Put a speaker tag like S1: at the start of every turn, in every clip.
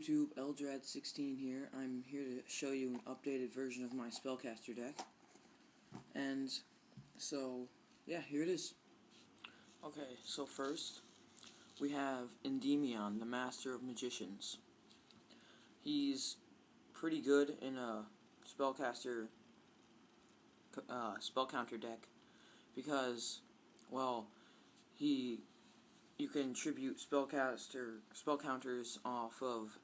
S1: YouTube, Eldrad16 here. I'm here to show you an updated version of my Spellcaster deck. And so, yeah, here it is. Okay, so first, we have Endymion, the Master of Magicians. He's pretty good in a Spellcaster Spellcounter deck because, well, you can tribute spellcounters off of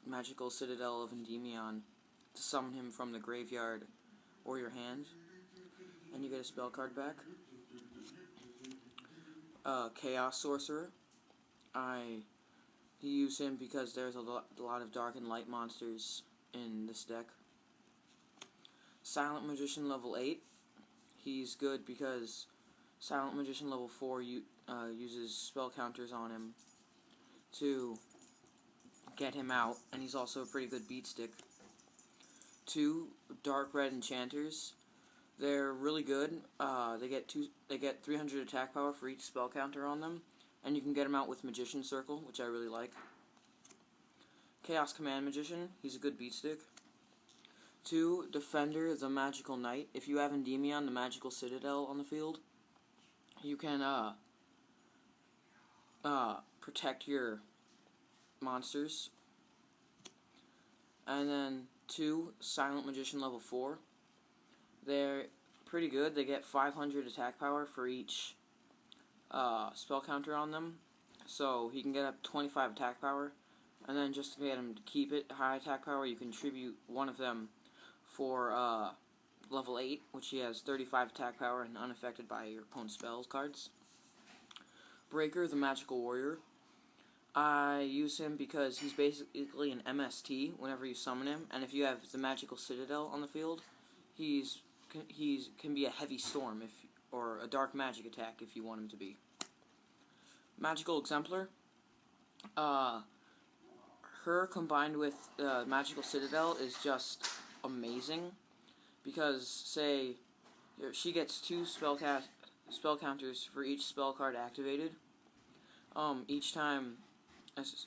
S1: Magical Citadel of Endymion to summon him from the graveyard or your hand, and you get a spell card back. Chaos Sorcerer. You use him because there's a lot of dark and light monsters in this deck. Silent Magician level 8. He's good because Silent Magician level 4 uses spell counters on him to get him out, and he's also a pretty good beat stick. 2 Dark Red Enchanters. They're really good. They get 300 attack power for each spell counter on them, and you can get them out with Magician Circle, which I really like. Chaos Command Magician. He's a good beat stick. 2 Defender, the Magical Knight. If you have Endymion, the Magical Citadel, on the field, you can protect your monsters. And then 2 Silent Magician level 4. They're pretty good. They get 500 attack power for each spell counter on them, so he can get up 25 attack power. And then just to get him to keep it high attack power, you contribute one of them for level 8, which he has 35 attack power and unaffected by your opponent's spells cards. Breaker, the Magical Warrior. I use him because he's basically an MST whenever you summon him, and if you have the Magical Citadel on the field, he can be a heavy storm or a dark magic attack if you want him to be. Magical Exemplar. Her combined with Magical Citadel is just amazing because, say, she gets 2 spell counters for each spell card activated each time,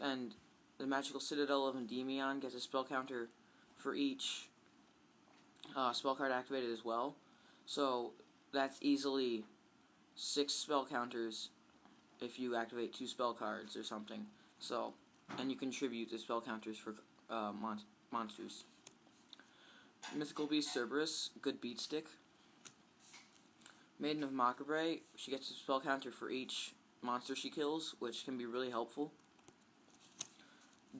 S1: and the Magical Citadel of Endymion gets a spell counter for each spell card activated as well. So that's easily 6 spell counters if you activate 2 spell cards or something. So, and you contribute the spell counters for monsters. Mythical Beast Cerberus, good beat stick. Maiden of Macabre, she gets a spell counter for each monster she kills, which can be really helpful.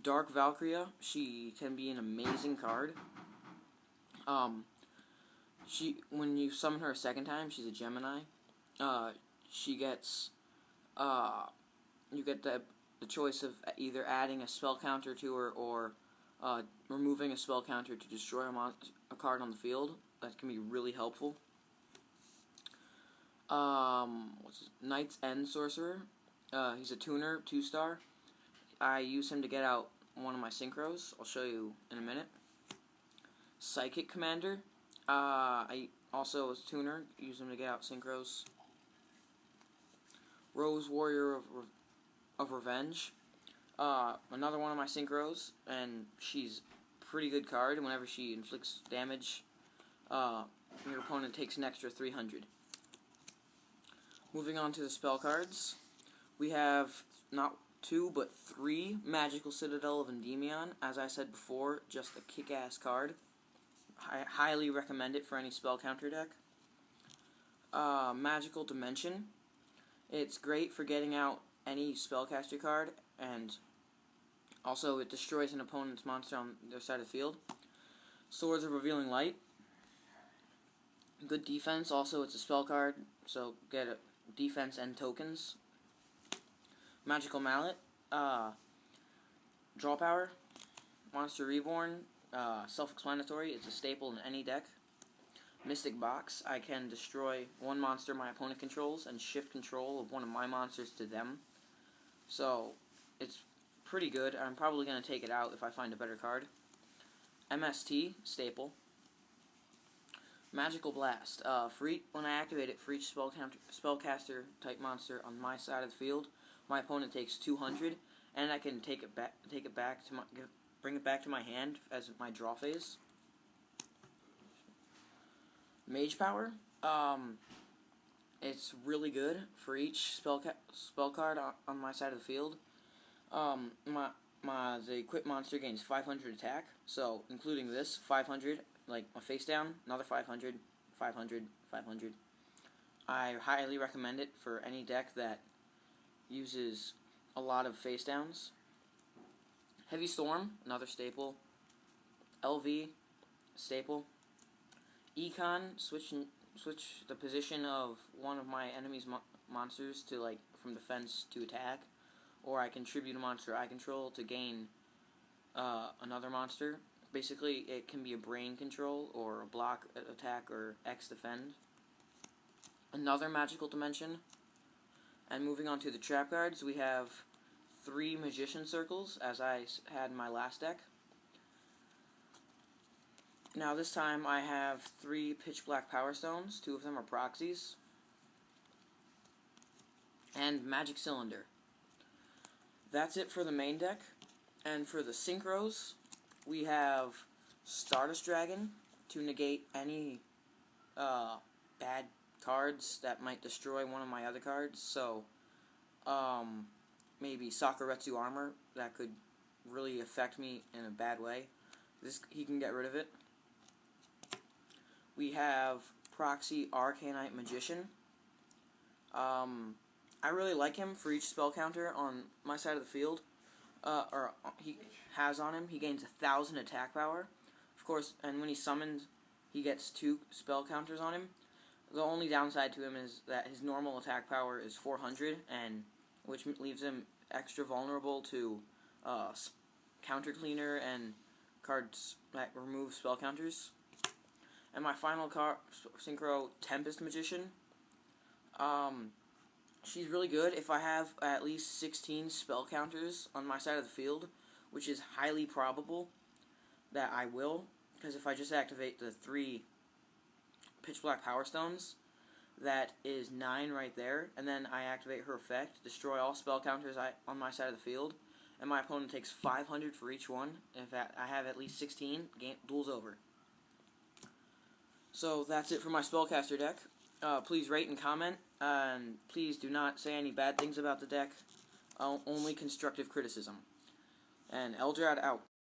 S1: Dark Valkyria, she can be an amazing card. When you summon her a second time, she's a Gemini. She gets, you get the choice of either adding a spell counter to her or removing a spell counter to destroy a card on the field. That can be really helpful. Knight's End Sorcerer. He's a tuner, 2-star. I use him to get out one of my synchros. I'll show you in a minute. Psychic Commander. I also, as a tuner, use him to get out synchros. Rose Warrior of Revenge. Another one of my synchros, and she's a pretty good card. Whenever she inflicts damage, your opponent takes an extra 300. Moving on to the spell cards, we have not 2 but 3 Magical Citadel of Endymion. As I said before, just a kick-ass card. I highly recommend it for any spell counter deck. Magical Dimension. It's great for getting out any spellcaster card, and also it destroys an opponent's monster on their side of the field. Swords of Revealing Light. Good defense. Also, it's a spell card, so get a defense and tokens. Magical Mallet. Draw power. Monster Reborn. Self-explanatory. It's a staple in any deck. Mystic Box. I can destroy one monster my opponent controls and shift control of one of my monsters to them. So, it's pretty good. I'm probably going to take it out if I find a better card. MST. Staple. Magical Blast. When I activate it, for each spellcaster type monster on my side of the field, my opponent takes 200, and I can bring it back to my hand as my draw phase. Mage Power. It's really good for each spell card on my side of the field. The equipped monster gains 500 attack, so including this 500, like a face down, another 500, 500, 500. I highly recommend it for any deck that uses a lot of face downs. Heavy Storm, another staple. LV, staple. Econ, switch the position of one of my enemy's monsters to, like, from defense to attack, or I can tribute a monster I control to gain another monster. Basically, it can be a brain control or a block attack or X defend. Another magical dimension. And moving on to the trap cards, we have 3 Magician Circles, as I had in my last deck. Now this time I have 3 Pitch Black Power Stones, 2 of them are proxies, and Magic Cylinder. That's it for the main deck. And for the synchros, we have Stardust Dragon to negate any bad cards that might destroy one of my other cards. So, maybe Sakuretsu Armor that could really affect me in a bad way. He can get rid of it. We have Proxy Arcanite Magician. I really like him for each spell counter on my side of the field. He has on him, he gains 1,000 attack power. Of course, and when he's summoned, he gets 2 spell counters on him. The only downside to him is that his normal attack power is 400, and which leaves him extra vulnerable to Counter Cleaner and cards that remove spell counters. And my final card, Synchro Tempest Magician. She's really good if I have at least 16 spell counters on my side of the field, which is highly probable that I will, because if I just activate the 3 Pitch Black Power Stones, that is 9 right there, and then I activate her effect, destroy all spell counters on my side of the field, and my opponent takes 500 for each one. If I have at least 16, duel's over. So that's it for my Spellcaster deck. Please rate and comment, and please do not say any bad things about the deck. Only constructive criticism. And Eldrad out.